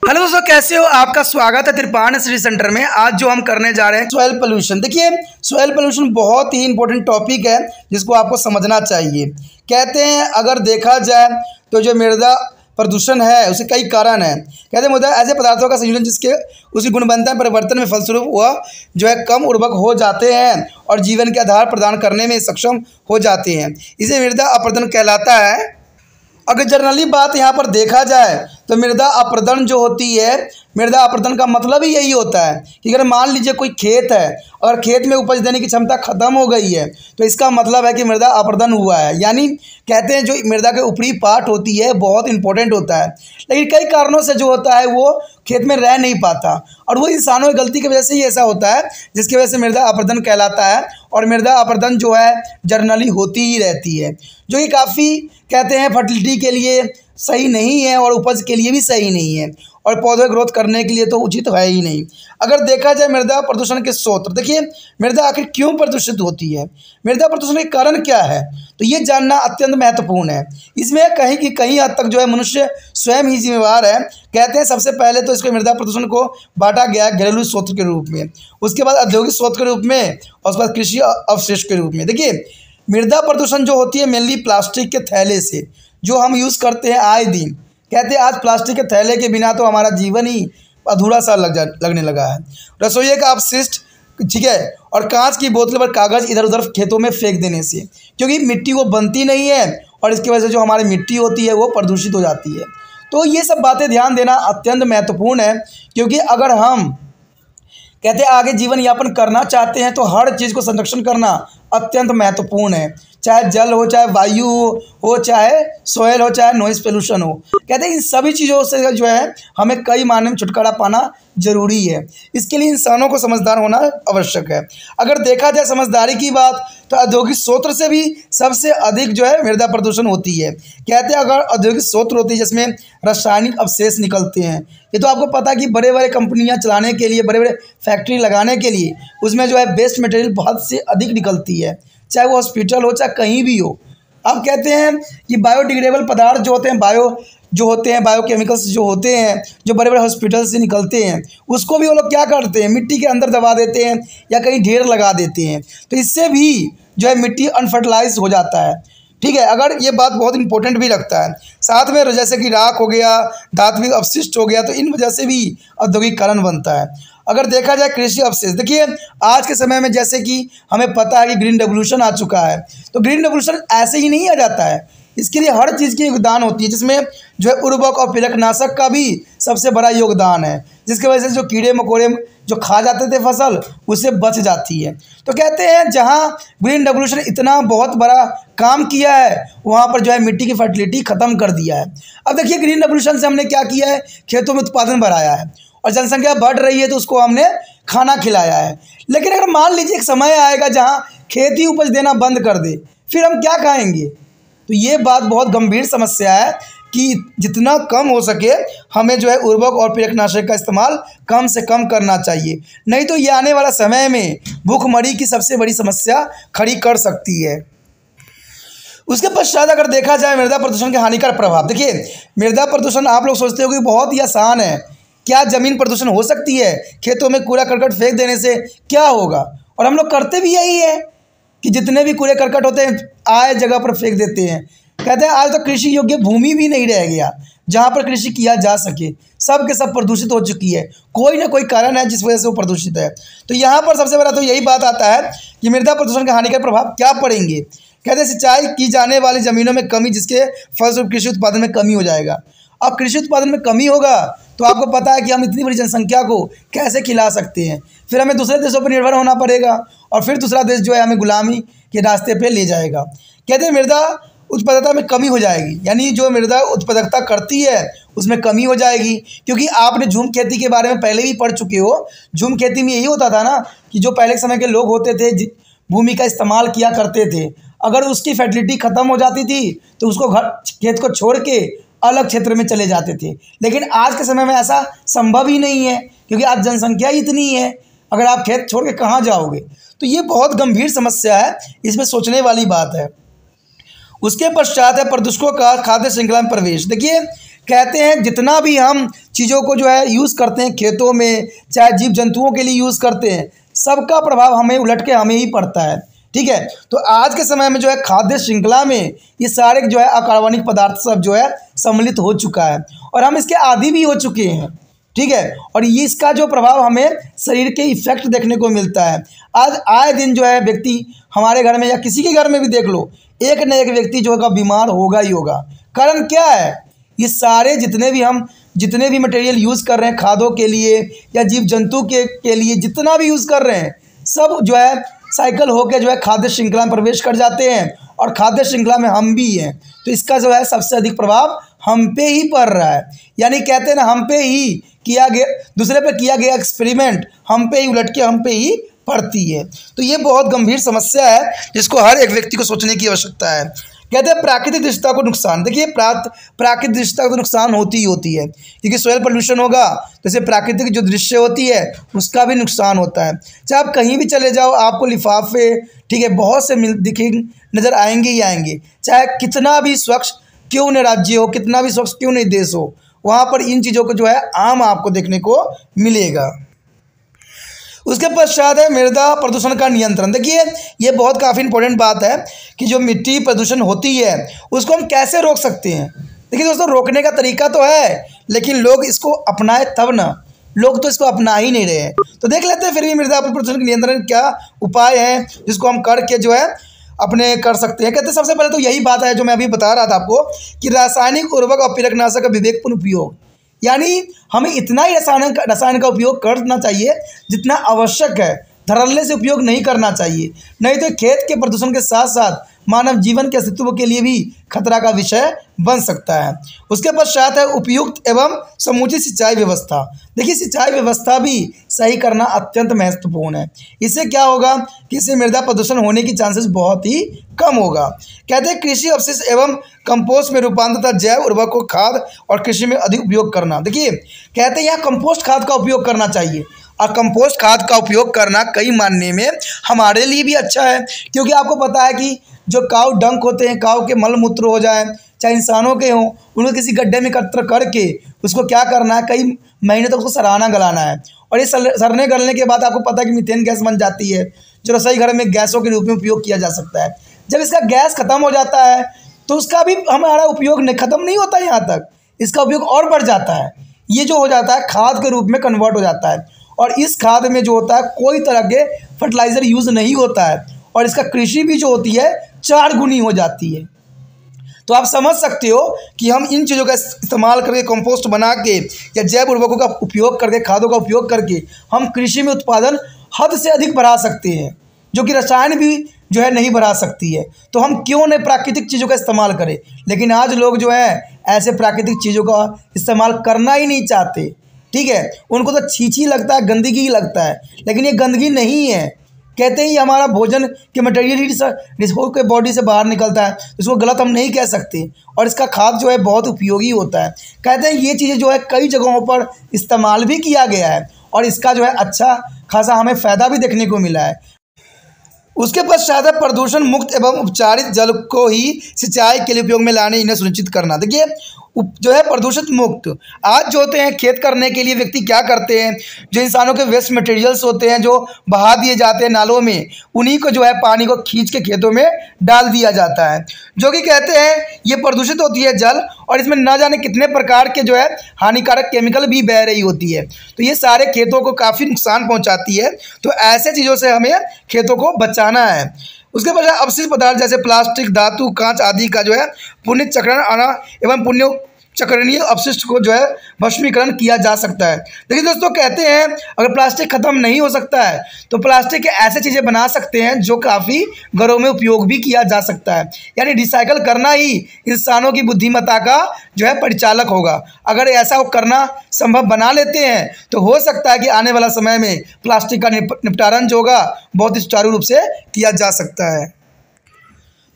Hello दोस्तों, कैसे हो? आपका स्वागत है त्रिपाण श्री सेंटर में। आज जो हम करने जा रहे हैं सॉइल पोल्यूशन। देखिए, सॉइल पोल्यूशन बहुत ही इंपॉर्टेंट टॉपिक है जिसको आपको समझना चाहिए। कहते हैं अगर देखा जाए तो जो मृदा प्रदूषण है उसके कई कारण हैं। कहते हैं मृदा ऐसे पदार्थों का संयोजन जिसके उसकी गुणवत्ता में परिवर्तन में फलस्वरूप वह जो है कम उर्वरक हो जाते हैं और जीवन के आधार प्रदान करने में सक्षम हो जाते हैं। इसे मृदा अपरदन कहलाता है। अगर जनरली बात यहाँ पर देखा जाए तो मृदा अपरदन जो होती है, मृदा अपरदन का मतलब ही यही होता है कि अगर मान लीजिए कोई खेत है और खेत में उपज देने की क्षमता खत्म हो गई है तो इसका मतलब है कि मृदा अपरदन हुआ है। यानी कहते हैं जो मृदा के ऊपरी पार्ट होती है बहुत इंपॉर्टेंट होता है, लेकिन कई कारणों से जो होता है वो खेत में रह नहीं पाता और वो इंसानों की गलती की वजह से ही ऐसा होता है जिसकी वजह से मृदा अपरदन कहलाता है। और मृदा अपरदन जो है जनरली होती ही रहती है, जो कि काफ़ी कहते हैं फर्टिलिटी के लिए सही नहीं है और उपज के लिए भी सही नहीं है और पौधे ग्रोथ करने के लिए तो उचित है ही नहीं। अगर देखा जाए मृदा प्रदूषण के स्रोत, देखिए मृदा आखिर क्यों प्रदूषित होती है, मृदा प्रदूषण के कारण क्या है, तो ये जानना अत्यंत महत्वपूर्ण है। इसमें कहीं की कहीं हद तक जो है मनुष्य स्वयं ही जिम्मेवार है। कहते हैं सबसे पहले तो इसको मृदा प्रदूषण को बांटा गया घरेलू स्रोत के रूप में, उसके बाद औद्योगिक स्रोत के रूप में और उसके बाद कृषि अवशेष के रूप में। देखिए मृदा प्रदूषण जो होती है मेनली प्लास्टिक के थैले से जो हम यूज़ करते हैं आए दिन। कहते हैं आज प्लास्टिक के थैले के बिना तो हमारा जीवन ही अधूरा सा लगने लगा है। रसोई का अपशिष्ट, ठीक है, और कांच की बोतल पर कागज़ इधर उधर खेतों में फेंक देने से, क्योंकि मिट्टी वो बनती नहीं है और इसकी वजह से जो हमारी मिट्टी होती है वो प्रदूषित हो जाती है। तो ये सब बातें ध्यान देना अत्यंत महत्वपूर्ण है, क्योंकि अगर हम कहते हैं आगे जीवन यापन करना चाहते हैं तो हर चीज़ को संरक्षण करना अत्यंत महत्वपूर्ण है, चाहे जल हो, चाहे वायु हो, चाहे सोयल हो, चाहे नॉइज़ पोल्यूशन हो। कहते हैं इन सभी चीज़ों से जो है हमें कई मायने में छुटकारा पाना जरूरी है। इसके लिए इंसानों को समझदार होना आवश्यक है। अगर देखा जाए समझदारी की बात तो औद्योगिक स्रोत से भी सबसे अधिक जो है मृदा प्रदूषण होती है। कहते हैं अगर औद्योगिक स्रोत होती है जिसमें रासायनिक अवशेष निकलते हैं, ये तो आपको पता है कि बड़े बड़े कंपनियां चलाने के लिए, बड़े बड़े फैक्ट्री लगाने के लिए उसमें जो है वेस्ट मटेरियल बहुत से अधिक निकलती है, चाहे वो हॉस्पिटल हो चाहे कहीं भी हो। अब कहते हैं कि बायोडिग्रेडेबल पदार्थ जो होते हैं, बायोकेमिकल्स जो होते हैं, जो बड़े बड़े हॉस्पिटल से निकलते हैं, उसको भी वो लोग क्या करते हैं, मिट्टी के अंदर दबा देते हैं या कहीं ढेर लगा देते हैं। तो इससे भी जो है मिट्टी अनफर्टिलाइज हो जाता है। ठीक है, अगर ये बात बहुत इंपॉर्टेंट भी रखता है। साथ में जैसे कि राख हो गया, धात्विक अपशिष्ट हो गया, तो इन वजह से भी औद्योगिकरण बनता है। अगर देखा जाए कृषि अवशेष, देखिए आज के समय में जैसे कि हमें पता है कि ग्रीन रेवोल्यूशन आ चुका है, तो ग्रीन रेवोल्यूशन ऐसे ही नहीं आ जाता है, इसके लिए हर चीज़ की योगदान होती है, जिसमें जो है उर्वरक और पिलकनाशक का भी सबसे बड़ा योगदान है, जिसकी वजह से जो कीड़े मकोड़े जो खा जाते थे फसल उससे बच जाती है। तो कहते हैं जहाँ ग्रीन रेवोल्यूशन इतना बहुत बड़ा काम किया है वहाँ पर जो है मिट्टी की फर्टिलिटी ख़त्म कर दिया है। अब देखिए ग्रीन रेवोल्यूशन से हमने क्या किया है, खेतों में उत्पादन बढ़ाया है और जनसंख्या बढ़ रही है तो उसको हमने खाना खिलाया है। लेकिन अगर मान लीजिए एक समय आएगा जहाँ खेती उपज देना बंद कर दे, फिर हम क्या खाएंगे? तो ये बात बहुत गंभीर समस्या है कि जितना कम हो सके हमें जो है उर्वरक और पिलकनाशक का इस्तेमाल कम से कम करना चाहिए, नहीं तो ये आने वाला समय में भूखमरी की सबसे बड़ी समस्या खड़ी कर सकती है। उसके पश्चात अगर देखा जाए मृदा प्रदूषण के हानिकारक प्रभाव, देखिए मृदा प्रदूषण आप लोग सोचते हो कि बहुत ही आसान है, क्या ज़मीन प्रदूषण हो सकती है? खेतों में कूड़ा करकट फेंक देने से क्या होगा? और हम लोग करते भी यही है कि जितने भी कूड़े करकट होते हैं आए जगह पर फेंक देते हैं। कहते हैं आज तो कृषि योग्य भूमि भी नहीं रह गया जहाँ पर कृषि किया जा सके, सब के सब प्रदूषित हो चुकी है। कोई ना कोई कारण है जिस वजह से वो प्रदूषित है। तो यहाँ पर सबसे बड़ा तो यही बात आता है कि मृदा प्रदूषण के हानिकारक प्रभाव क्या पड़ेंगे। कहते हैं सिंचाई की जाने वाली ज़मीनों में कमी, जिसके फलस्वरूप कृषि उत्पादन में कमी हो जाएगा। अब कृषि उत्पादन में कमी होगा तो आपको पता है कि हम इतनी बड़ी जनसंख्या को कैसे खिला सकते हैं, फिर हमें दूसरे देशों पर निर्भर होना पड़ेगा और फिर दूसरा देश जो है हमें गुलामी के रास्ते पे ले जाएगा। कहते हैं मृदा उत्पादकता में कमी हो जाएगी, यानी जो मृदा उत्पादकता करती है उसमें कमी हो जाएगी, क्योंकि आपने झूम खेती के बारे में पहले भी पढ़ चुके हो। झूम खेती में यही होता था ना कि जो पहले के समय के लोग होते थे भूमि का इस्तेमाल किया करते थे, अगर उसकी फर्टिलिटी ख़त्म हो जाती थी तो उसको खेत को छोड़ के अलग क्षेत्र में चले जाते थे। लेकिन आज के समय में ऐसा संभव ही नहीं है, क्योंकि आज जनसंख्या इतनी है, अगर आप खेत छोड़ के कहाँ जाओगे? तो ये बहुत गंभीर समस्या है, इसमें सोचने वाली बात है। उसके पश्चात है प्रदूषकों का खाद्य श्रृंखला में प्रवेश। देखिए कहते हैं जितना भी हम चीज़ों को जो है यूज़ करते हैं खेतों में, चाहे जीव जंतुओं के लिए यूज़ करते हैं, सबका प्रभाव हमें उलट के हमें ही पड़ता है। ठीक है, तो आज के समय में जो है खाद्य श्रृंखला में ये सारे जो है अकार्बनिक पदार्थ सब जो है सम्मिलित हो चुका है और हम इसके आदी भी हो चुके हैं। ठीक है, और ये इसका जो प्रभाव हमें शरीर के इफेक्ट देखने को मिलता है। आज आए दिन जो है व्यक्ति हमारे घर में या किसी के घर में भी देख लो, एक न एक व्यक्ति जो है बीमार होगा ही होगा। कारण क्या है? ये सारे जितने भी मटेरियल यूज़ कर रहे हैं खादों के लिए या जीव जंतु के लिए जितना भी यूज़ कर रहे हैं, सब जो है साइकिल होकर जो है खाद्य श्रृंखला में प्रवेश कर जाते हैं और खाद्य श्रृंखला में हम भी हैं। तो इसका जो है सबसे अधिक प्रभाव हम पे ही पड़ रहा है। यानी कहते हैं ना, हम पे ही किया गया, दूसरे पे किया गया एक्सपेरिमेंट हम पे ही उलट के हम पे ही पड़ती है। तो ये बहुत गंभीर समस्या है जिसको हर एक व्यक्ति को सोचने की आवश्यकता है। कहते हैं प्राकृतिक दृश्यता को नुकसान। देखिए प्राकृतिक दृश्यता को नुकसान होती ही होती है, क्योंकि सॉइल पोल्यूशन होगा तो जैसे प्राकृतिक जो दृश्य होती है उसका भी नुकसान होता है। चाहे आप कहीं भी चले जाओ, आपको लिफाफे, ठीक है, बहुत से दिखे नज़र आएंगे ही आएंगे। चाहे कितना भी स्वच्छ क्यों न राज्य हो, कितना भी स्वच्छ क्यों नहीं देश हो, वहाँ पर इन चीज़ों को जो है आम आपको देखने को मिलेगा। उसके पश्चात है मृदा प्रदूषण का नियंत्रण। देखिए ये बहुत काफ़ी इंपॉर्टेंट बात है कि जो मिट्टी प्रदूषण होती है उसको हम कैसे रोक सकते हैं। देखिए दोस्तों, रोकने का तरीका तो है, लेकिन लोग इसको अपनाए तब ना। लोग तो इसको अपना ही नहीं रहे हैं। तो देख लेते हैं फिर भी मृदा प्रदूषण के नियंत्रण क्या उपाय हैं जिसको हम करके जो है अपने कर सकते हैं। कहते हैं सबसे पहले तो यही बात है जो मैं अभी बता रहा था आपको कि रासायनिक उर्वरक और प्रेरकनाशक का विवेकपूर्ण उपयोग। यानी हमें इतना ही रसायन का उपयोग करना चाहिए जितना आवश्यक है, धड़ल्ले से उपयोग नहीं करना चाहिए, नहीं तो खेत के प्रदूषण के साथ साथ मानव जीवन के अस्तित्व के लिए भी खतरा का विषय बन सकता है। उसके पश्चात है उपयुक्त एवं समुचित सिंचाई व्यवस्था। देखिए सिंचाई व्यवस्था भी सही करना अत्यंत महत्वपूर्ण है। इससे क्या होगा कि इससे मृदा प्रदूषण होने की चांसेस बहुत ही कम होगा। कहते हैं कृषि अवशिष्ट एवं कंपोस्ट में रूपांतर तथा जैव उर्वरक को खाद और कृषि में अधिक उपयोग करना। देखिए कहते हैं यहाँ कंपोस्ट खाद का उपयोग करना चाहिए, और कंपोस्ट खाद का उपयोग करना कई मायने में हमारे लिए भी अच्छा है, क्योंकि आपको पता है कि जो काऊ डंक होते हैं, काऊ के मल मूत्र हो जाए, चाहे इंसानों के हों, उनको किसी गड्ढे में एकत्र करके उसको क्या करना है, कई महीने तक उसको सराहना गलाना है, और ये सड़ने गलने के बाद आपको पता है कि मीथेन गैस बन जाती है जो रसोई घर में गैसों के रूप में उपयोग किया जा सकता है। जब इसका गैस खत्म हो जाता है तो उसका भी हमारा उपयोग खत्म नहीं होता, यहाँ तक इसका उपयोग और बढ़ जाता है। ये जो हो जाता है खाद के रूप में कन्वर्ट हो जाता है, और इस खाद में जो होता है कोई तरह के फर्टिलाइज़र यूज़ नहीं होता है, और इसका कृषि भी जो होती है 4 गुनी हो जाती है। तो आप समझ सकते हो कि हम इन चीज़ों का इस्तेमाल करके कंपोस्ट बना के या जैव उर्वरकों का उपयोग करके, खादों का उपयोग करके हम कृषि में उत्पादन हद से अधिक बढ़ा सकते हैं, जो कि रसायन भी जो है नहीं बढ़ा सकती है। तो हम क्यों नहीं प्राकृतिक चीज़ों का इस्तेमाल करें। लेकिन आज लोग जो है ऐसे प्राकृतिक चीज़ों का इस्तेमाल करना ही नहीं चाहते। ठीक है, उनको तो छींची लगता है, गंदगी लगता है, लेकिन ये गंदगी नहीं है। कहते हैं ये हमारा भोजन के मटेरियल के बॉडी से बाहर निकलता है, इसको गलत हम नहीं कह सकते, और इसका खाद जो है बहुत उपयोगी होता है। कहते हैं ये चीज़ें जो है कई जगहों पर इस्तेमाल भी किया गया है, और इसका जो है अच्छा खासा हमें फ़ायदा भी देखने को मिला है। उसके पश्चात है प्रदूषण मुक्त एवं उपचारित जल को ही सिंचाई के लिए उपयोग में लाने इन्हें सुनिश्चित करना। देखिए जो है प्रदूषित मुक्त आज जो होते हैं खेत करने के लिए व्यक्ति क्या करते हैं, जो इंसानों के वेस्ट मटेरियल्स होते हैं जो बहा दिए जाते हैं नालों में, उन्हीं को जो है पानी को खींच के खेतों में डाल दिया जाता है, जो कि कहते हैं ये प्रदूषित होती है जल, और इसमें ना जाने कितने प्रकार के जो है हानिकारक केमिकल भी बह रही होती है। तो ये सारे खेतों को काफ़ी नुकसान पहुँचाती है। तो ऐसे चीज़ों से हमें खेतों को बचाना है। उसके बाद अपशिष्ट पदार्थ जैसे प्लास्टिक, धातु, कांच आदि का जो है पुण्य चक्रण आना एवं पुण्य चक्रणीय अपशिष्ट को जो है भस्मीकरण किया जा सकता है। देखिए दोस्तों, कहते हैं अगर प्लास्टिक खत्म नहीं हो सकता है तो प्लास्टिक के ऐसे चीज़ें बना सकते हैं जो काफ़ी घरों में उपयोग भी किया जा सकता है। यानी रिसाइकल करना ही इंसानों की बुद्धिमत्ता का जो है परिचालक होगा। अगर ऐसा करना संभव बना लेते हैं तो हो सकता है कि आने वाला समय में प्लास्टिक का निपटारण जो होगा बहुत ही सुचारू रूप से किया जा सकता है।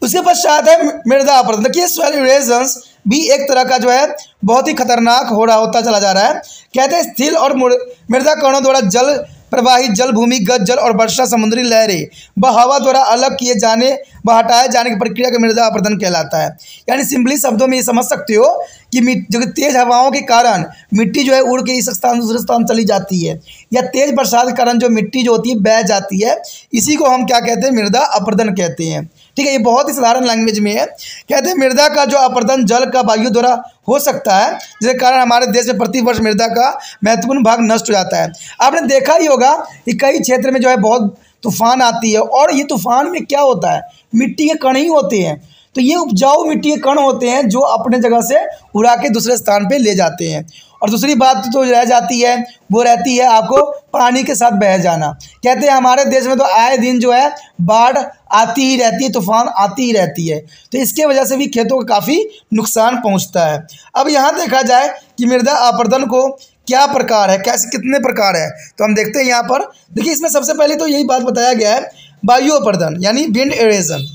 उसके पश्चात है मृदा अपरदन। देखिए सॉइल इरोजन भी एक तरह का जो है बहुत ही खतरनाक हो रहा होता चला जा रहा है। कहते हैं स्थिल और मृदा कणों द्वारा जल प्रवाहित जल, भूमिगत जल और वर्षा, समुद्री लहरें व हवा द्वारा अलग किए जाने व हटाए जाने की प्रक्रिया का मृदा अपरदन कहलाता है। यानी सिंपली शब्दों में ये समझ सकते हो कि जो तेज़ हवाओं के कारण मिट्टी जो है उड़ के इस स्थान दूसरे स्थान चली जाती है, या तेज़ बरसात के कारण जो मिट्टी जो होती है बह जाती है, इसी को हम क्या कहते हैं, मृदा अपरदन कहते हैं। ठीक है, ये बहुत ही साधारण लैंग्वेज में है। कहते हैं मृदा का जो अपरदन जल का वायु द्वारा हो सकता है, जिसके कारण हमारे देश में प्रतिवर्ष मृदा का महत्वपूर्ण भाग नष्ट हो जाता है। आपने देखा ही होगा कि कई क्षेत्र में जो है बहुत तूफान आती है, और ये तूफान में क्या होता है, मिट्टी के कण ही होते हैं। तो ये उपजाऊ मिट्टी के कण होते हैं जो अपने जगह से उड़ा के दूसरे स्थान पे ले जाते हैं। और दूसरी बात तो रह जाती है, वो रहती है आपको पानी के साथ बह जाना। कहते हैं हमारे देश में तो आए दिन जो है बाढ़ आती ही रहती है, तूफान आती ही रहती है, तो इसके वजह से भी खेतों को काफ़ी नुकसान पहुंचता है। अब यहाँ देखा जाए कि मृदा अपरदन को क्या प्रकार है, कैसे कितने प्रकार है, तो हम देखते हैं यहाँ पर। देखिए, इसमें सबसे पहले तो यही बात बताया गया है, वायु अपरदन यानी विंड एरेजन।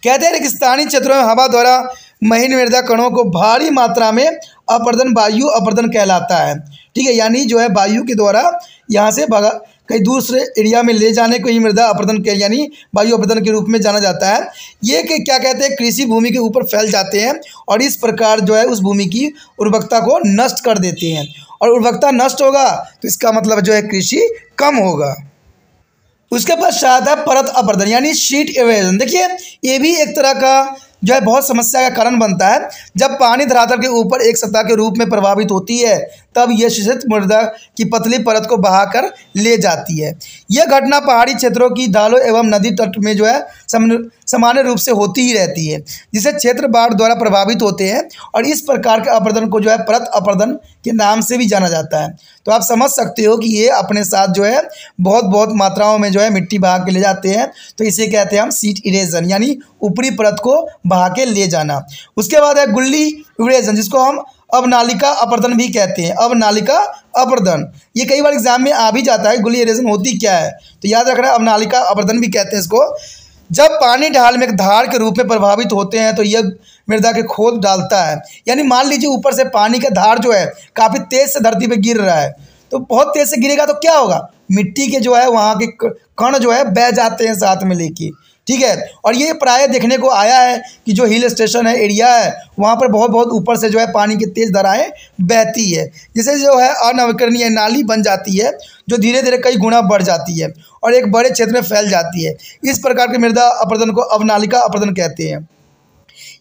कहते हैं रेगिस्तानी क्षेत्रों में हवा द्वारा महीन मृदा कणों को भारी मात्रा में अपरदन वायु अपरदन कहलाता है। ठीक है, यानी जो है वायु के द्वारा यहाँ से भगा कहीं दूसरे एरिया में ले जाने को ही मृदा अपरदन के यानी वायु अपरदन के रूप में जाना जाता है। ये कि क्या कहते हैं, कृषि भूमि के ऊपर फैल जाते हैं और इस प्रकार जो है उस भूमि की उर्वरकता को नष्ट कर देते हैं, और उर्वरकता नष्ट होगा तो इसका मतलब जो है कृषि कम होगा। उसके पश्चात है परत अपरदन यानी शीट इरोजन। देखिए, ये भी एक तरह का जो है बहुत समस्या का कारण बनता है। जब पानी धरातल के ऊपर एक सतह के रूप में प्रभावित होती है, तब यह शीर्षित मृदा की पतली परत को बहाकर ले जाती है। यह घटना पहाड़ी क्षेत्रों की ढालों एवं नदी तट में जो है सामान्य रूप से होती ही रहती है, जिसे क्षेत्र बाढ़ द्वारा प्रभावित होते हैं, और इस प्रकार के अपरदन को जो है परत अपरदन के नाम से भी जाना जाता है। तो आप समझ सकते हो कि ये अपने साथ जो है बहुत मात्राओं में जो है मिट्टी बहा के ले जाते हैं, तो इसे कहते हैं हम सीट इरेजन यानी ऊपरी परत को बहा के ले जाना। उसके बाद है गुल्ली इरेजन, जिसको हम अवनालिका अपरदन भी कहते हैं। अवनालिका अपरदन ये कई बार एग्जाम में आ भी जाता है, गुल्ली इरेजन होती क्या है, तो याद रखना अवनालिका अपरदन भी कहते हैं इसको। जब पानी ढाल में एक धार के रूप में प्रभावित होते हैं तो यह मृदा के खोद डालता है। यानी मान लीजिए ऊपर से पानी का धार जो है काफ़ी तेज़ से धरती पे गिर रहा है, तो बहुत तेज़ से गिरेगा तो क्या होगा, मिट्टी के जो है वहाँ के कण जो है बह जाते हैं साथ में लेके। ठीक है, और ये प्राय देखने को आया है कि जो हिल स्टेशन है, एरिया है, वहाँ पर बहुत ऊपर से जो है पानी की तेज़ धाराएँ बहती है, जिससे जो है अनवकरणीय नाली बन जाती है, जो धीरे धीरे कई गुना बढ़ जाती है और एक बड़े क्षेत्र में फैल जाती है। इस प्रकार के मृदा अपरदन को अवनालिका अपरदन कहते हैं।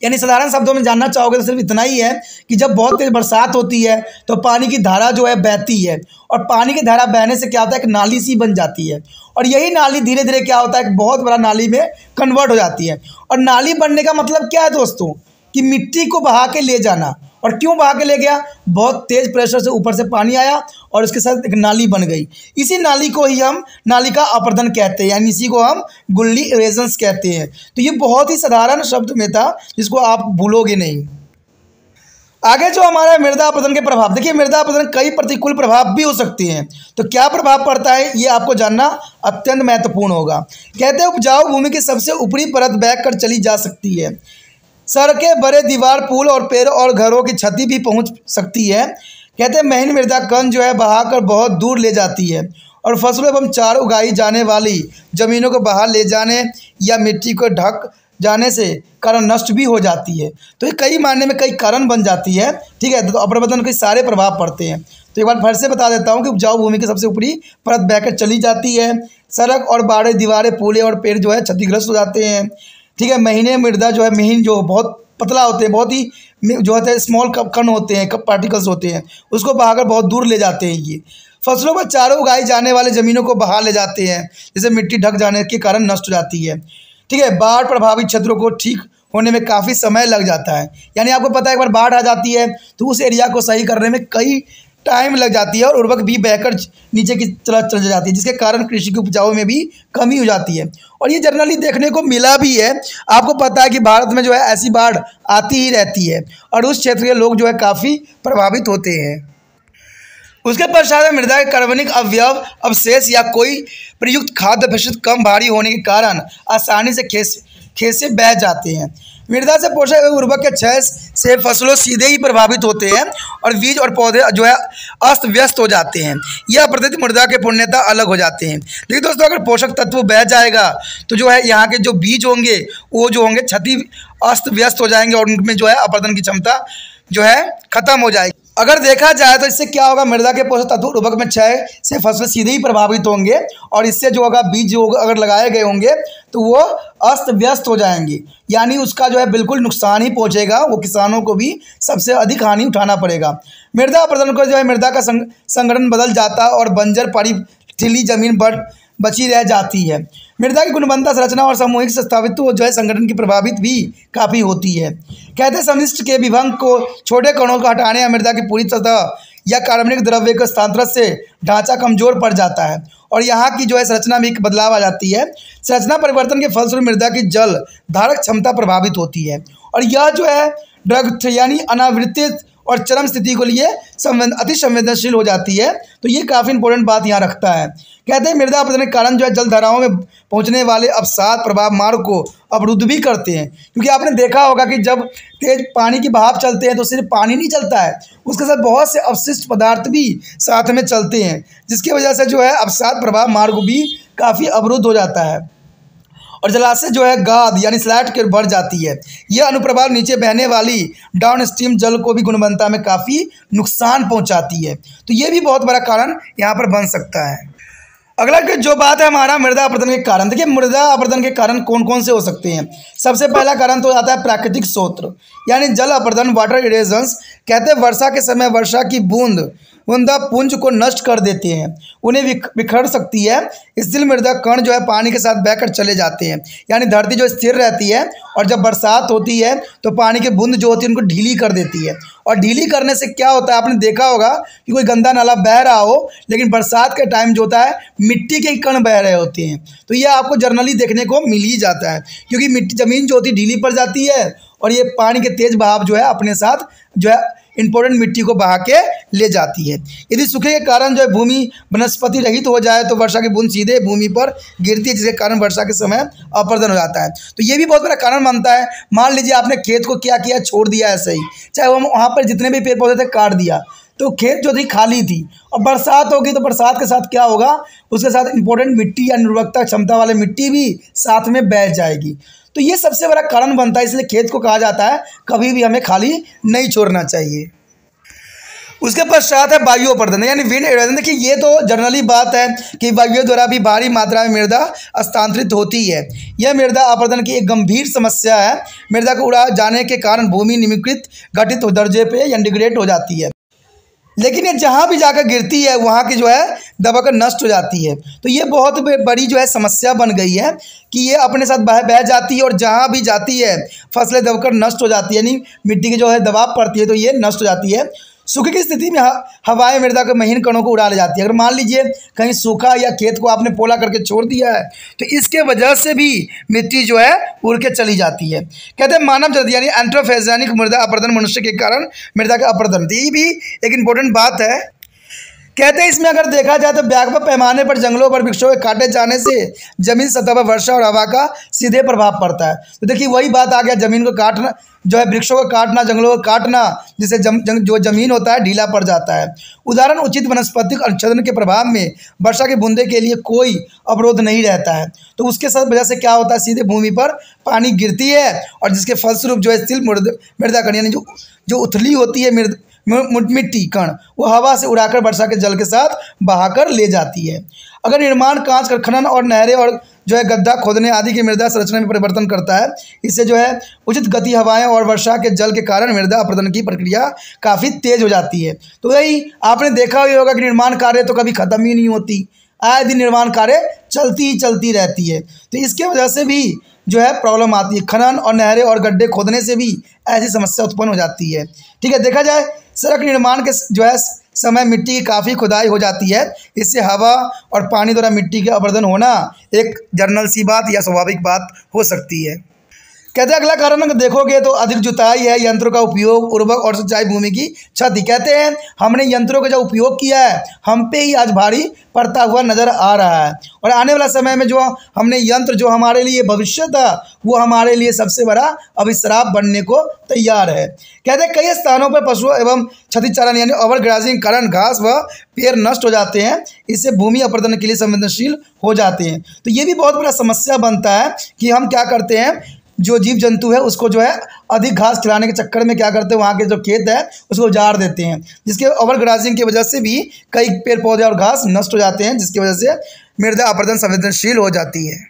यानी साधारण शब्दों में जानना चाहोगे तो सिर्फ इतना ही है कि जब बहुत तेज बरसात होती है तो पानी की धारा जो है बहती है, और पानी की धारा बहने से क्या होता है, एक नाली सी बन जाती है, और यही नाली धीरे धीरे क्या होता है, एक बहुत बड़ा नाली में कन्वर्ट हो जाती है। और नाली बनने का मतलब क्या है दोस्तों, कि मिट्टी को बहा के ले जाना। और क्यों बहा के ले गया, बहुत तेज प्रेशर से ऊपर से पानी आया और उसके साथ एक नाली बन गई। इसी नाली को ही हम नालिका अपरदन कहते हैं, यानी इसी को हम गुल्ली इरेजन्स कहते हैं। तो ये बहुत ही साधारण शब्द में था, जिसको आप भूलोगे नहीं। आगे जो हमारा मृदा अपरदन के प्रभाव, देखिए मृदा अपरदन कई प्रतिकूल प्रभाव भी हो सकते हैं। तो क्या प्रभाव पड़ता है ये आपको जानना अत्यंत महत्वपूर्ण होगा। कहते हैं उपजाऊ भूमि की सबसे ऊपरी परत बह कर चली जा सकती है, सड़कें, बड़े दीवार, पुल और पेड़ और घरों की क्षति भी पहुंच सकती है। कहते हैं महीन मृदा कण जो है बहाकर बहुत दूर ले जाती है, और फसलों एवं चार उगाई जाने वाली ज़मीनों को बाहर ले जाने या मिट्टी को ढक जाने से कारण नष्ट भी हो जाती है। तो ये कई मायने में कई कारण बन जाती है। ठीक है, तो अपरदन के सारे प्रभाव पड़ते हैं। तो एक बार फिर से बता देता हूँ कि उपजाऊ भूमि की सबसे ऊपरी परत बहकर चली जाती है, सड़क और बाड़े, दीवारें, पुले और पेड़ जो है क्षतिग्रस्त हो जाते हैं। ठीक है, महीने मृदा जो है महीन जो बहुत पतला होते हैं, बहुत ही जो होता है स्मॉल कण होते हैं, कप पार्टिकल्स होते हैं, उसको बहाकर बहुत दूर ले जाते हैं। ये फसलों पर चारों उगाई जाने वाले ज़मीनों को बहा ले जाते हैं, जिससे मिट्टी ढक जाने के कारण नष्ट हो जाती है। ठीक है, बाढ़ प्रभावित क्षेत्रों को ठीक होने में काफ़ी समय लग जाता है। यानी आपको पता है एक बार बाढ़ आ जाती है तो उस एरिया को सही करने में कई टाइम लग जाती है, और उर्वरक भी बहकर नीचे की तरफ चल जाती है, जिसके कारण कृषि की उपजाऊ में भी कमी हो जाती है। और ये जनरली देखने को मिला भी है। आपको पता है कि भारत में जो है ऐसी बाढ़ आती ही रहती है, और उस क्षेत्र के लोग जो है काफ़ी प्रभावित होते हैं। उसके पश्चात मृदा के कार्बनिक अवयव, अवशेष या कोई प्रयुक्त खाद्य अपशिष्ट कम भारी होने के कारण आसानी से खेत से बह जाते हैं। मृदा से पोषक एवं उर्वरक के क्षय से फसलों सीधे ही प्रभावित होते हैं, और बीज और पौधे जो है अस्त व्यस्त हो जाते हैं। यह प्रकृति मृदा के पूर्णतः अलग हो जाते हैं। देखिए दोस्तों, अगर पोषक तत्व बह जाएगा तो जो है यहाँ के जो बीज होंगे वो जो होंगे क्षति अस्त व्यस्त हो जाएंगे, और उनमें जो है अपरदन की क्षमता जो है खत्म हो जाएगी। अगर देखा जाए तो इससे क्या होगा, मृदा के पोषक तत्व उर्वरक में क्षय से फसलें सीधे ही प्रभावित होंगे और इससे जो होगा बीज जो अगर लगाए गए होंगे तो वो अस्त व्यस्त हो जाएंगे, यानी उसका जो है बिल्कुल नुकसान ही पहुंचेगा, वो किसानों को भी सबसे अधिक हानि उठाना पड़ेगा। मृदा अपरदन को जो है मृदा का संगठन बदल जाता है और बंजर पड़ी ठिली जमीन बची रह जाती है। मृदा की गुणवत्ता, संरचना और सामूहिक स्थापित्व जो है संगठन की प्रभावित भी काफ़ी होती है। कहते हैं समष्टि के विभंग को, छोटे कणों को हटाने या मृदा की पूरी सतह या कार्बनिक द्रव्य के स्थानांतरण से ढांचा कमजोर पड़ जाता है और यहाँ की जो है संरचना में एक बदलाव आ जाती है। संरचना परिवर्तन के फलस्वरूप मृदा की जल धारक क्षमता प्रभावित होती है और यह जो है ड्रग यानी अनावृत्त और चरम स्थिति के लिए अति संवेदनशील हो जाती है। तो ये काफ़ी इंपॉर्टेंट बात यहाँ रखता है। कहते हैं मृदा अपरदन के कारण जो है जलधाराओं में पहुँचने वाले अवसाद प्रभाव मार्ग को अवरुद्ध भी करते हैं, क्योंकि आपने देखा होगा कि जब तेज पानी की बहाव चलते हैं तो सिर्फ पानी नहीं चलता है, उसके साथ बहुत से अवशिष्ट पदार्थ भी साथ में चलते हैं, जिसकी वजह से जो है अवसाद प्रभाव मार्ग भी काफ़ी अवरुद्ध हो जाता है और जलाशय जो है गाद यानी स्लैट के बढ़ जाती है। यह अनुप्रभाव नीचे बहने वाली डाउन स्ट्रीम जल को भी गुणवत्ता में काफ़ी नुकसान पहुंचाती है। तो ये भी बहुत बड़ा कारण यहाँ पर बन सकता है। अगला जो बात है हमारा मृदा अपरदन के कारण। देखिए मृदा अपरदन के कारण कौन कौन से हो सकते हैं। सबसे पहला कारण तो आता है प्राकृतिक स्रोत यानी जल अपरदन, वाटर इरेजन्स। कहते हैं वर्षा के समय वर्षा की बूंदा पुंज को नष्ट कर देते हैं, उन्हें बिखर सकती है। स्थिर मृदा कण जो है पानी के साथ बहकर चले जाते हैं, यानी धरती जो स्थिर रहती है और जब बरसात होती है तो पानी की बूंद जो होती है उनको ढीली कर देती है। और ढीली करने से क्या होता है, आपने देखा होगा कि कोई गंदा नाला बह रहा हो लेकिन बरसात के टाइम जो होता है मिट्टी के कण बह रहे होते हैं, तो ये आपको जनरली देखने को मिल ही जाता है, क्योंकि मिट्टी ज़मीन जो होती है ढीली पड़ जाती है और ये पानी के तेज बहाव जो है अपने साथ जो है इंपॉर्टेंट मिट्टी को बहा के ले जाती है। यदि सूखे के कारण जो है भूमि वनस्पति रहित हो जाए तो वर्षा की बूंद सीधे भूमि पर गिरती है, जिसके कारण वर्षा के समय अपरदन हो जाता है। तो ये भी बहुत बड़ा कारण बनता है। मान लीजिए आपने खेत को क्या किया, छोड़ दिया ऐसे ही, चाहे वो वहाँ पर जितने भी पेड़ पौधे थे काट दिया, तो खेत जो थी खाली थी और बरसात होगी तो बरसात के साथ क्या होगा, उसके साथ इंपॉर्टेंट मिट्टी या उर्वरकता क्षमता वाली मिट्टी भी साथ में बह जाएगी। तो ये सबसे बड़ा कारण बनता है, इसलिए खेत को कहा जाता है कभी भी हमें खाली नहीं छोड़ना चाहिए। उसके पश्चात है वायु अपरदन यानी विंड इरोजन। देखिए ये तो जनरली बात है कि वायु द्वारा भी भारी मात्रा में मृदा हस्तांतरित होती है। यह मृदा अपरदन की एक गंभीर समस्या है। मृदा को उड़ा जाने के कारण भूमि निम्नलिखित घटित दर्जे पे या डिग्रेड हो जाती है, लेकिन ये जहाँ भी जाकर गिरती है वहाँ की जो है दबाकर नष्ट हो जाती है। तो ये बहुत बड़ी जो है समस्या बन गई है कि ये अपने साथ बह जाती है और जहाँ भी जाती है फसलें दबकर नष्ट हो जाती है, यानी मिट्टी की जो है दबाव पड़ती है तो ये नष्ट हो जाती है। सूखे की स्थिति में हवाएं मृदा के महीन कणों को उड़ा ले जाती है। अगर मान लीजिए कहीं सूखा या खेत को आपने पोला करके छोड़ दिया है तो इसके वजह से भी मिट्टी जो है उड़ के चली जाती है। कहते हैं मानव जाति यानी एंथ्रोपोजेनिक मृदा अपरदन मनुष्य के कारण मृदा का अपरदन, ये भी एक इम्पोर्टेंट बात है। कहते हैं इसमें अगर देखा जाए तो व्यापक पैमाने पर जंगलों पर वृक्षों के काटे जाने से जमीन सतह पर वर्षा और हवा का सीधे प्रभाव पड़ता है। तो देखिए वही बात आ गया, जमीन को काटना जो है, वृक्षों को काटना, जंगलों को काटना, जिससे जो जमीन होता है ढीला पड़ जाता है। उदाहरण उचित वनस्पतिक अनुच्छेदन के प्रभाव में वर्षा की बूंदे के लिए कोई अवरोध नहीं रहता है, तो उसके साथ वजह से क्या होता है, सीधे भूमि पर पानी गिरती है और जिसके फलस्वरूप जो है स्थिर मृदा कण यानी जो उथली होती है मिट्टी कण वो हवा से उड़ाकर वर्षा के जल के साथ बहाकर ले जाती है। अगर निर्माण कांच का खनन और नहरें और जो है गड्ढा खोदने आदि की मृदा संरचना में परिवर्तन करता है, इससे जो है उचित गति हवाएं और वर्षा के जल के कारण मृदा अपरदन की प्रक्रिया काफ़ी तेज हो जाती है। तो वही आपने देखा ही होगा कि निर्माण कार्य तो कभी ख़त्म ही नहीं होती, आए दिन निर्माण कार्य चलती रहती है। तो इसके वजह से भी जो है प्रॉब्लम आती है। खनन और नहरें और गड्ढे खोदने से भी ऐसी समस्या उत्पन्न हो जाती है। ठीक है, देखा जाए सड़क निर्माण के जो है समय मिट्टी की काफ़ी खुदाई हो जाती है, इससे हवा और पानी द्वारा मिट्टी के अपरदन होना एक जनरल सी बात या स्वाभाविक बात हो सकती है। कहते हैं अगला कारण अगर देखोगे तो अधिक जुताई है, यंत्रों का उपयोग, उर्वरक और सिंचाई भूमि की क्षति। कहते हैं हमने यंत्रों का जो उपयोग किया है हम पे ही आज भारी पड़ता हुआ नज़र आ रहा है और आने वाला समय में जो हमने यंत्र जो हमारे लिए भविष्य था वो हमारे लिए सबसे बड़ा अभिश्राप बनने को तैयार है। कहते हैं कई स्थानों पर पशुओं एवं क्षतिचारण यानी ओवरग्राजिंग के कारण घास व पेड़ नष्ट हो जाते हैं, इससे भूमि अपरदन के लिए संवेदनशील हो जाते हैं। तो ये भी बहुत बड़ा समस्या बनता है कि हम क्या करते हैं जो जीव जंतु है उसको जो है अधिक घास खिलाने के चक्कर में क्या करते हैं, वहाँ के जो खेत है उसको उजाड़ देते हैं, जिसके ओवर ग्राजिंग की वजह से भी कई पेड़ पौधे और घास नष्ट हो जाते हैं, जिसकी वजह से मृदा अपरदन संवेदनशील हो जाती है।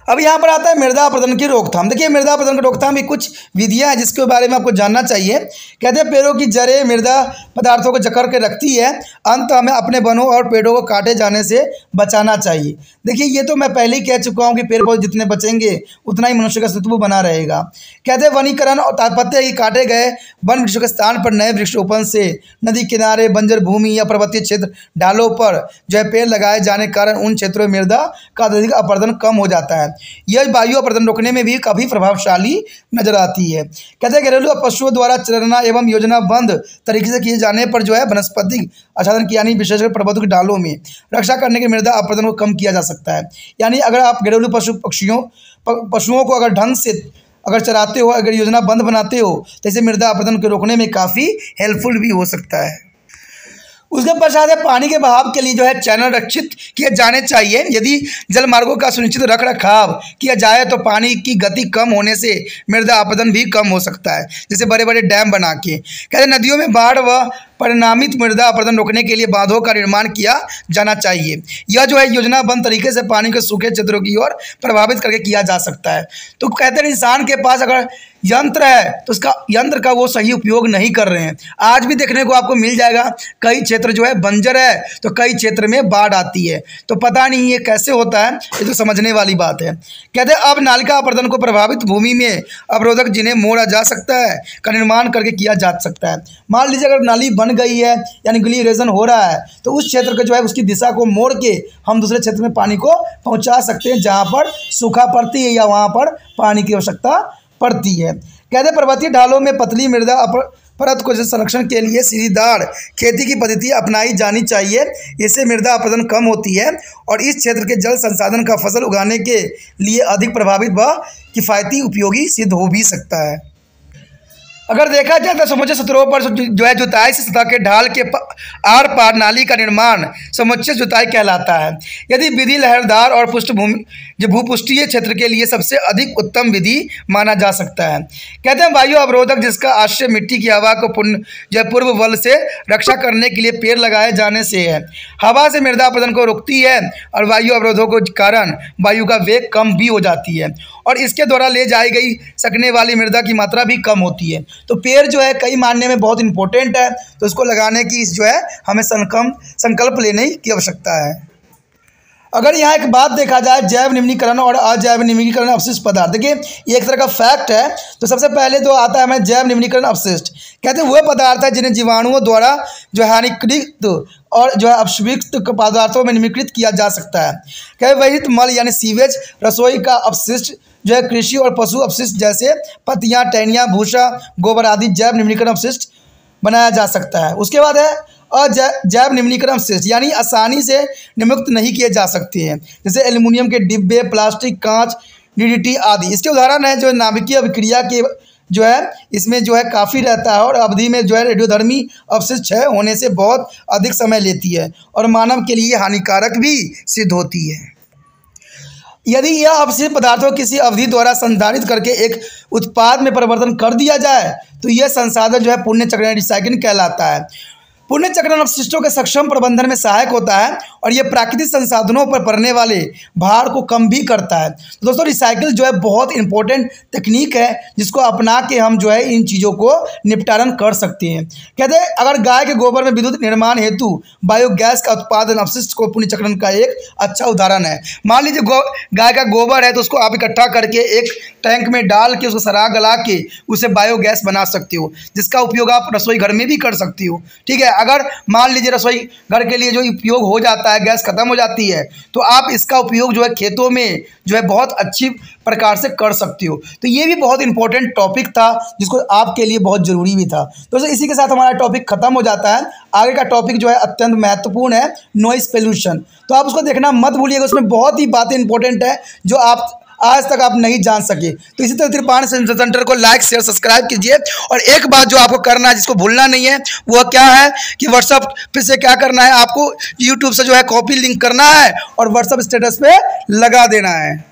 अब यहाँ पर आता है मृदा अपरदन की रोकथाम। देखिए मृदा अपरदन की रोकथाम की कुछ विधियाँ हैं जिसके बारे में आपको जानना चाहिए। कहते हैं पेड़ों की जड़ें मृदा पदार्थों को जकड़ के रखती है, अंत हमें अपने वनों और पेड़ों को काटे जाने से बचाना चाहिए। देखिए ये तो मैं पहले ही कह चुका हूँ कि पेड़ पौधे जितने बचेंगे उतना ही मनुष्य का अस्तित्व बना रहेगा। कहते हैं वनीकरण और तात्पर्य है कि काटे गए वन वृक्षों के स्थान पर नए वृक्ष रोपण से नदी किनारे, बंजर भूमि या पर्वतीय क्षेत्र ढालों पर जो है पेड़ लगाए जाने के कारण उन क्षेत्रों में मृदा का अधिक अपरदन कम हो जाता है। यह वायु अपरदन रोकने में भी काफ़ी प्रभावशाली नजर आती है। कहते हैं घरेलू पशुओं द्वारा चरना एवं योजनाबद्ध तरीके से किए जाने पर जो है वनस्पतिक आच्छादन की यानी विशेषकर पर्वतों की ढालों में रक्षा करने के मृदा अपरदन को कम किया जा सकता है। यानी अगर आप घरेलू पशुओं को अगर ढंग से अगर चराते हो, अगर योजनाबद्ध बनाते हो तो इसे मृदा अपरदन को रोकने में काफ़ी हेल्पफुल भी हो सकता है। उसके पश्चात है पानी के बहाव के लिए जो है चैनल रक्षित किए जाने चाहिए। यदि जल मार्गों का सुनिश्चित रख रखाव किया जाए तो पानी की गति कम होने से मृदा अपरदन भी कम हो सकता है, जैसे बड़े बड़े डैम बना के। कहते नदियों में बाढ़ व परिणामित मृदा अपरदन रोकने के लिए बांधों का निर्माण किया जाना चाहिए। यह जो है योजनाबद्ध तरीके से पानी के सूखे क्षेत्रों की ओर प्रभावित करके किया जा सकता है। तो कहते हैं इंसान के पास अगर यंत्र है तो उसका यंत्र का वो सही उपयोग नहीं कर रहे हैं। आज भी देखने को आपको मिल जाएगा कई क्षेत्र जो है बंजर है तो कई क्षेत्र में बाढ़ आती है, तो पता नहीं ये कैसे होता है, ये तो समझने वाली बात है। कहते हैं अब नालिका अपरदन को प्रभावित भूमि में अवरोधक जिन्हें मोड़ा जा सकता है का निर्माण करके किया जा सकता है। मान लीजिए अगर नाली बन गई है यानी गली इरोजन हो रहा है तो उस क्षेत्र को जो है उसकी दिशा को मोड़ के हम दूसरे क्षेत्र में पानी को पहुंचा सकते हैं जहां पर सूखा पड़ती है या वहां पर पानी की आवश्यकता पड़ती है। कहते हैं पर्वतीय ढालों में पतली मृदा परत को संरक्षण के लिए सीढ़ीदार खेती की पद्धति अपनाई जानी चाहिए। इससे मृदा अपरदन कम होती है और इस क्षेत्र के जल संसाधन का फसल उगाने के लिए अधिक प्रभावित व किफ़ायती उपयोगी सिद्ध हो भी सकता है। अगर देखा जाए तो समुच्चय सतहों पर जो है जुताई से सतह के ढाल के आर पार नाली का निर्माण समुच्चय जुताई कहलाता है। यदि विधि लहरदार और पृष्ठभूमि जो भूपृष्ठीय क्षेत्र के लिए सबसे अधिक उत्तम विधि माना जा सकता है। कहते हैं वायु अवरोधक जिसका आश्रय मिट्टी की हवा को पूर्व बल से रक्षा करने के लिए पेड़ लगाए जाने से है। हवा से मृदा अपरदन को रोकती है और वायु अवरोधों के कारण वायु का वेग कम भी हो जाती है और इसके द्वारा ले जाई गई सकने वाली मृदा की मात्रा भी कम होती है। तो पेड़ जो है कई मानने में बहुत इंपॉर्टेंट है, तो इसको लगाने की जो है हमें संकल्प लेने की आवश्यकता है। अगर यहाँ एक बात देखा जाए जैव निम्नीकरण और अजैव निम्नीकरण अपशिष्ट पदार्थ, देखिए ये एक तरह का फैक्ट है। तो सबसे पहले तो आता है हमें जैव निम्नीकरण अपशिष्ट। कहते हैं वह पदार्थ है जिन्हें जीवाणुओं द्वारा जो है हानिकृत और जो है अपशिष्ट पदार्थों में निम्नीकृत किया जा सकता है। कहते वहित मल यानी सीवेज, रसोई का अपशिष्ट जो है कृषि और पशु अपशिष्ट जैसे पत्तियाँ, टहनियाँ, भूसा, गोबर आदि जैव निम्नीकरण अपशिष्ट बनाया जा सकता है। उसके बाद है अजैव निम्नीकरण अपशिष्ट यानी आसानी से निम्नमुक्त नहीं किए जा सकते हैं, जैसे एल्युमिनियम के डिब्बे, प्लास्टिक, कांच, डीडीटी आदि। इसके उदाहरण है जो नाभिकीय अभिक्रिया के जो है इसमें जो है काफ़ी रहता है और अवधि में जो है रेडियोधर्मी अपशिष्ट क्षय होने से बहुत अधिक समय लेती है और मानव के लिए हानिकारक भी सिद्ध होती है। यदि यह अपशिष्ट पदार्थों किसी अवधि द्वारा संधारित करके एक उत्पाद में परिवर्तन कर दिया जाए तो यह संसाधन जो है पुण्य चक्रण रिसाइक्लिंग कहलाता है। पुण्य चक्रण अपशिष्टों के सक्षम प्रबंधन में सहायक होता है और यह प्राकृतिक संसाधनों पर पड़ने वाले भार को कम भी करता है। तो दोस्तों रिसाइकिल जो है बहुत इंपॉर्टेंट तकनीक है जिसको अपना के हम जो है इन चीज़ों को निपटारण कर सकते हैं। कहते हैं अगर गाय के गोबर में विद्युत निर्माण हेतु बायोगैस का उत्पादन अपशिष्ट को पुण्य चक्रण का एक अच्छा उदाहरण है। मान लीजिए गाय का गोबर है तो उसको आप इकट्ठा करके एक टैंक में डाल के उसको सरा गला के उसे बायोगैस बना सकते हो, जिसका उपयोग आप रसोई घर में भी कर सकती हो। ठीक है, अगर मान लीजिए रसोई घर के लिए जो उपयोग हो जाता है, गैस खत्म हो जाती है, तो आप इसका उपयोग जो है खेतों में जो है बहुत अच्छी प्रकार से कर सकती हो। तो ये भी बहुत इंपॉर्टेंट टॉपिक था जिसको आपके लिए बहुत ज़रूरी भी था। तो इसी के साथ हमारा टॉपिक खत्म हो जाता है। आगे का टॉपिक जो है अत्यंत महत्वपूर्ण है, नॉइस पोल्यूशन। तो आप उसको देखना मत भूलिएगा, उसमें बहुत ही बातें इंपॉर्टेंट है जो आप आज तक आप नहीं जान सके। तो इसी तरह त्रिपाण सेंटर को लाइक, शेयर, सब्सक्राइब कीजिए। और एक बात जो आपको करना है जिसको भूलना नहीं है वो क्या है कि व्हाट्सअप पे से क्या करना है, आपको यूट्यूब से जो है कॉपी लिंक करना है और व्हाट्सअप स्टेटस पे लगा देना है।